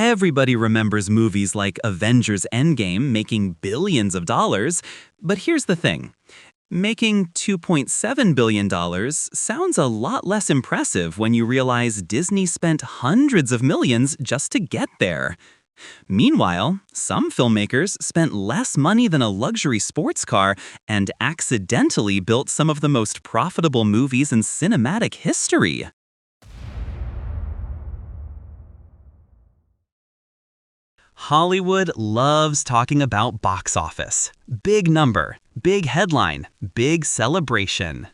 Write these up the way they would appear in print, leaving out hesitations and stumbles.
Everybody remembers movies like Avengers Endgame making billions of dollars, but here's the thing. Making $2.7 billion sounds a lot less impressive when you realize Disney spent hundreds of millions just to get there. Meanwhile, some filmmakers spent less money than a luxury sports car and accidentally built some of the most profitable movies in cinematic history. Hollywood loves talking about box office. Big number, big headline, big celebration.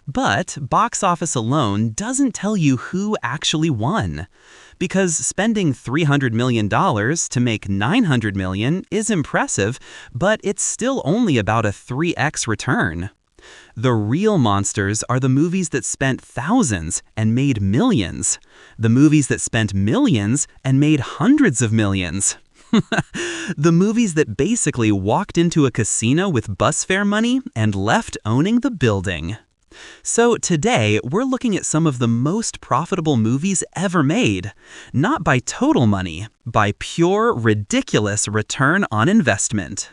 But box office alone doesn't tell you who actually won. Because spending $300 million to make $900 million is impressive, but it's still only about a 3x return. The real monsters are the movies that spent thousands and made millions. The movies that spent millions and made hundreds of millions. The movies that basically walked into a casino with bus fare money and left owning the building. So today, we're looking at some of the most profitable movies ever made. Not by total money, by pure, ridiculous return on investment.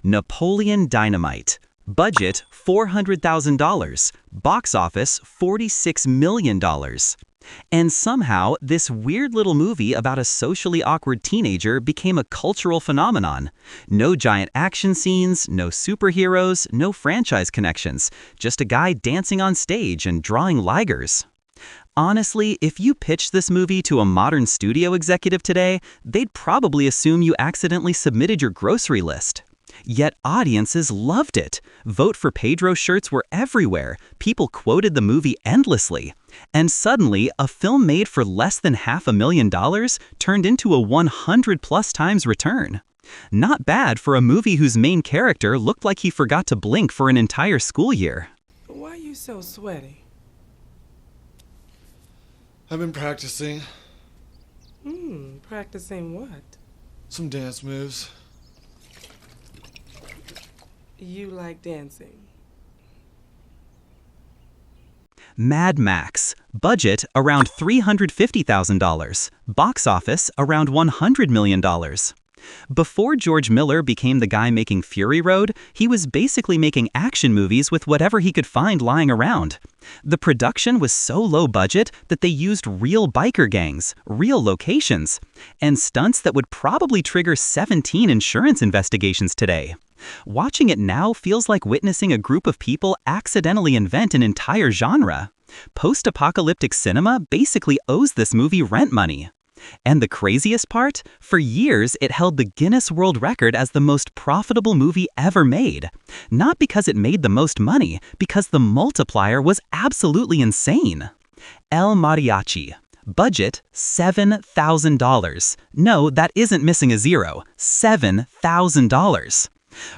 Napoleon Dynamite. Budget $400,000. Box office $46 million. And somehow, this weird little movie about a socially awkward teenager became a cultural phenomenon. No giant action scenes, no superheroes, no franchise connections, just a guy dancing on stage and drawing ligers. Honestly, if you pitched this movie to a modern studio executive today, they'd probably assume you accidentally submitted your grocery list. Yet audiences loved it. Vote for Pedro shirts were everywhere. People quoted the movie endlessly. And suddenly, a film made for less than $500,000 turned into a 100+ times return. Not bad for a movie whose main character looked like he forgot to blink for an entire school year. Why are you so sweaty? I've been practicing. Practicing what? Some dance moves. You like dancing? Mad Max. Budget around $350,000. Box office around $100 million. Before George Miller became the guy making Fury Road, he was basically making action movies with whatever he could find lying around. The production was so low budget that they used real biker gangs, real locations, and stunts that would probably trigger 17 insurance investigations today. Watching it now feels like witnessing a group of people accidentally invent an entire genre. Post-apocalyptic cinema basically owes this movie rent money. And the craziest part? For years, it held the Guinness World Record as the most profitable movie ever made. Not because it made the most money, because the multiplier was absolutely insane. El Mariachi. Budget $7,000. No, that isn't missing a zero. $7,000.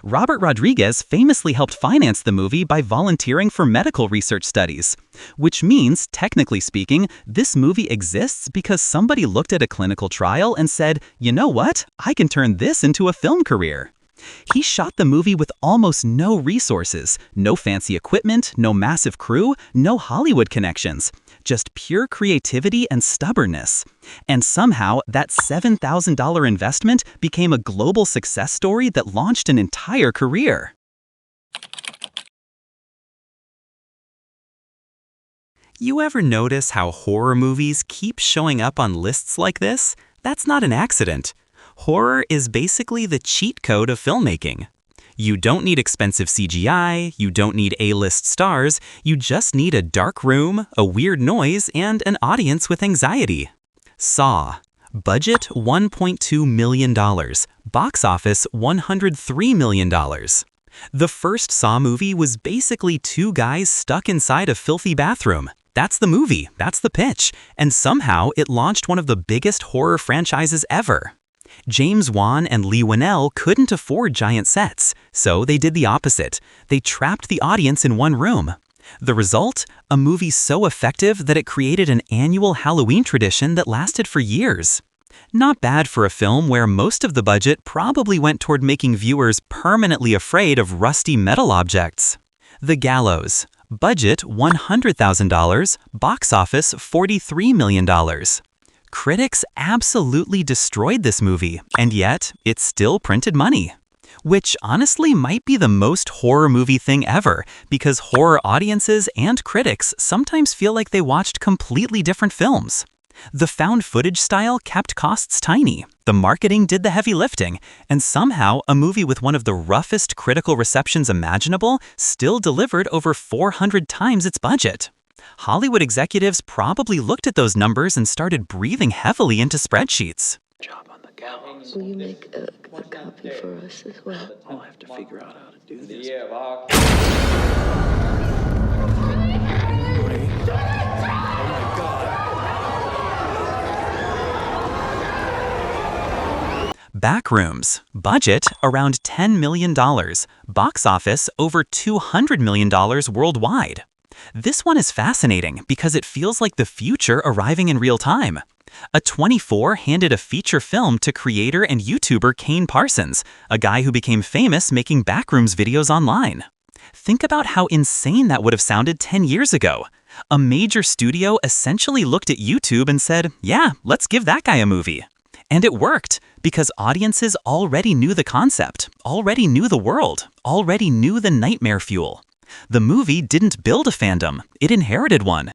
Robert Rodriguez famously helped finance the movie by volunteering for medical research studies. Which means, technically speaking, this movie exists because somebody looked at a clinical trial and said, you know what, I can turn this into a film career. He shot the movie with almost no resources, no fancy equipment, no massive crew, no Hollywood connections. Just pure creativity and stubbornness. And somehow, that $7,000 investment became a global success story that launched an entire career. You ever notice how horror movies keep showing up on lists like this? That's not an accident. Horror is basically the cheat code of filmmaking. You don't need expensive CGI, you don't need A-list stars, you just need a dark room, a weird noise, and an audience with anxiety. Saw. Budget $1.2 million. Box office $103 million. The first Saw movie was basically two guys stuck inside a filthy bathroom. That's the movie, that's the pitch, and somehow it launched one of the biggest horror franchises ever. James Wan and Lee Winnell couldn't afford giant sets, so they did the opposite. They trapped the audience in one room. The result? A movie so effective that it created an annual Halloween tradition that lasted for years. Not bad for a film where most of the budget probably went toward making viewers permanently afraid of rusty metal objects. The Gallows. Budget $100,000, box office $43 million. Critics absolutely destroyed this movie, and yet it still printed money. Which honestly might be the most horror movie thing ever, because horror audiences and critics sometimes feel like they watched completely different films. The found footage style kept costs tiny, the marketing did the heavy lifting, and somehow a movie with one of the roughest critical receptions imaginable still delivered over 400 times its budget. Hollywood executives probably looked at those numbers and started breathing heavily into spreadsheets. Job on the gallows. Will you make a copy for us as well? I'll have to figure out how to do this. Backrooms. Budget around $10 million. Box office over $200 million worldwide. This one is fascinating because it feels like the future arriving in real time. A24 handed a feature film to creator and YouTuber Kane Parsons, a guy who became famous making Backrooms videos online. Think about how insane that would have sounded 10 years ago. A major studio essentially looked at YouTube and said, yeah, let's give that guy a movie. And it worked, because audiences already knew the concept, already knew the world, already knew the nightmare fuel. The movie didn't build a fandom, it inherited one.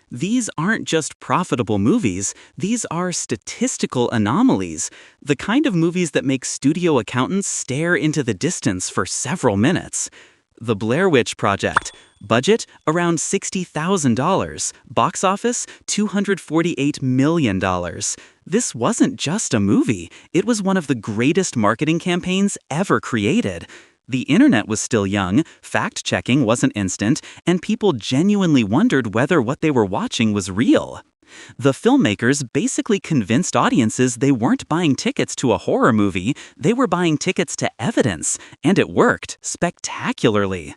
These aren't just profitable movies, these are statistical anomalies, the kind of movies that make studio accountants stare into the distance for several minutes. The Blair Witch Project. Budget around $60,000. Box office $248 million. This wasn't just a movie, it was one of the greatest marketing campaigns ever created. The internet was still young, fact-checking wasn't instant, and people genuinely wondered whether what they were watching was real. The filmmakers basically convinced audiences they weren't buying tickets to a horror movie, they were buying tickets to evidence, and it worked spectacularly.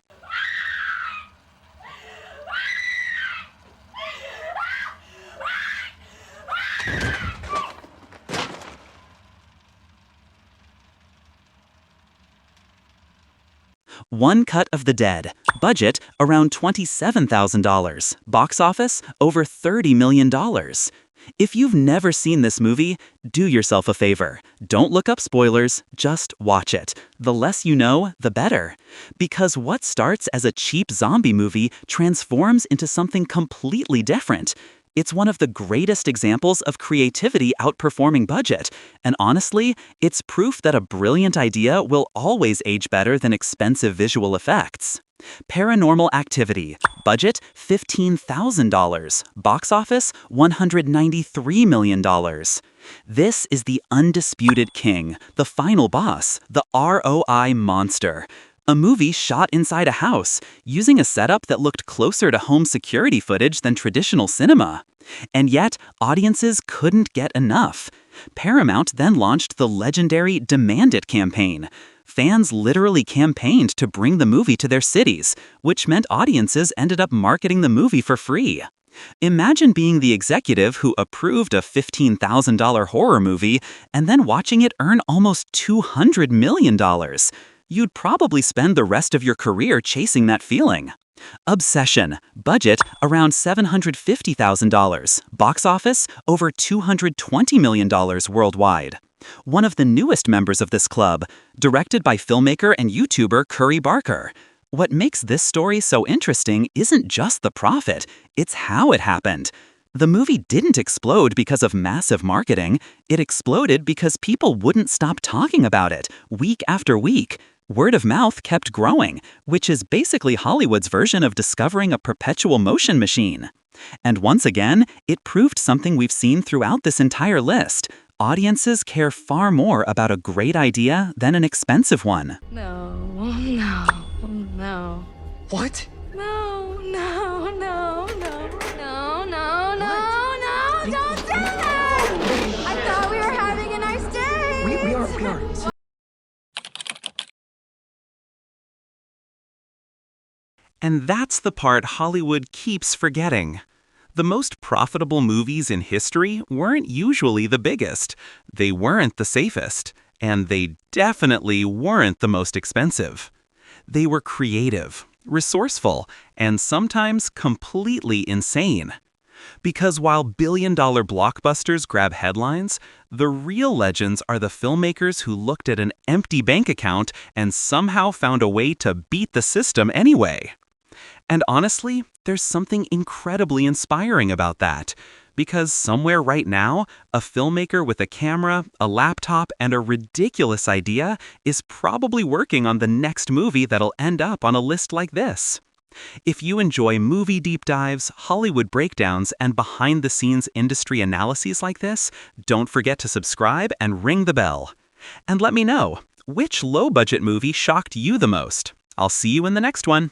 One Cut of the Dead. Budget around $27,000. Box office over $30 million. If you've never seen this movie, do yourself a favor. Don't look up spoilers, just watch it. The less you know, the better. Because what starts as a cheap zombie movie transforms into something completely different. It's one of the greatest examples of creativity outperforming budget, and honestly, it's proof that a brilliant idea will always age better than expensive visual effects. Paranormal Activity. Budget $15,000. Box office $193 million. This is the undisputed king, the final boss, the ROI monster. A movie shot inside a house, using a setup that looked closer to home security footage than traditional cinema. And yet, audiences couldn't get enough. Paramount then launched the legendary Demand It campaign. Fans literally campaigned to bring the movie to their cities, which meant audiences ended up marketing the movie for free. Imagine being the executive who approved a $15,000 horror movie and then watching it earn almost $200 million. You'd probably spend the rest of your career chasing that feeling. Obsession. Budget around $750,000. Box office over $220 million worldwide. One of the newest members of this club, directed by filmmaker and YouTuber Curry Barker. What makes this story so interesting isn't just the profit, it's how it happened. The movie didn't explode because of massive marketing, it exploded because people wouldn't stop talking about it, week after week. Word of mouth kept growing, which is basically Hollywood's version of discovering a perpetual motion machine. And once again, it proved something we've seen throughout this entire list. Audiences care far more about a great idea than an expensive one. No. What? No, don't do that! I thought we were having a nice day! We are. And that's the part Hollywood keeps forgetting. The most profitable movies in history weren't usually the biggest. They weren't the safest. And they definitely weren't the most expensive. They were creative, resourceful, and sometimes completely insane. Because while billion-dollar blockbusters grab headlines, the real legends are the filmmakers who looked at an empty bank account and somehow found a way to beat the system anyway. And honestly, there's something incredibly inspiring about that. Because somewhere right now, a filmmaker with a camera, a laptop, and a ridiculous idea is probably working on the next movie that'll end up on a list like this. If you enjoy movie deep dives, Hollywood breakdowns, and behind-the-scenes industry analyses like this, don't forget to subscribe and ring the bell. And let me know, which low-budget movie shocked you the most? I'll see you in the next one.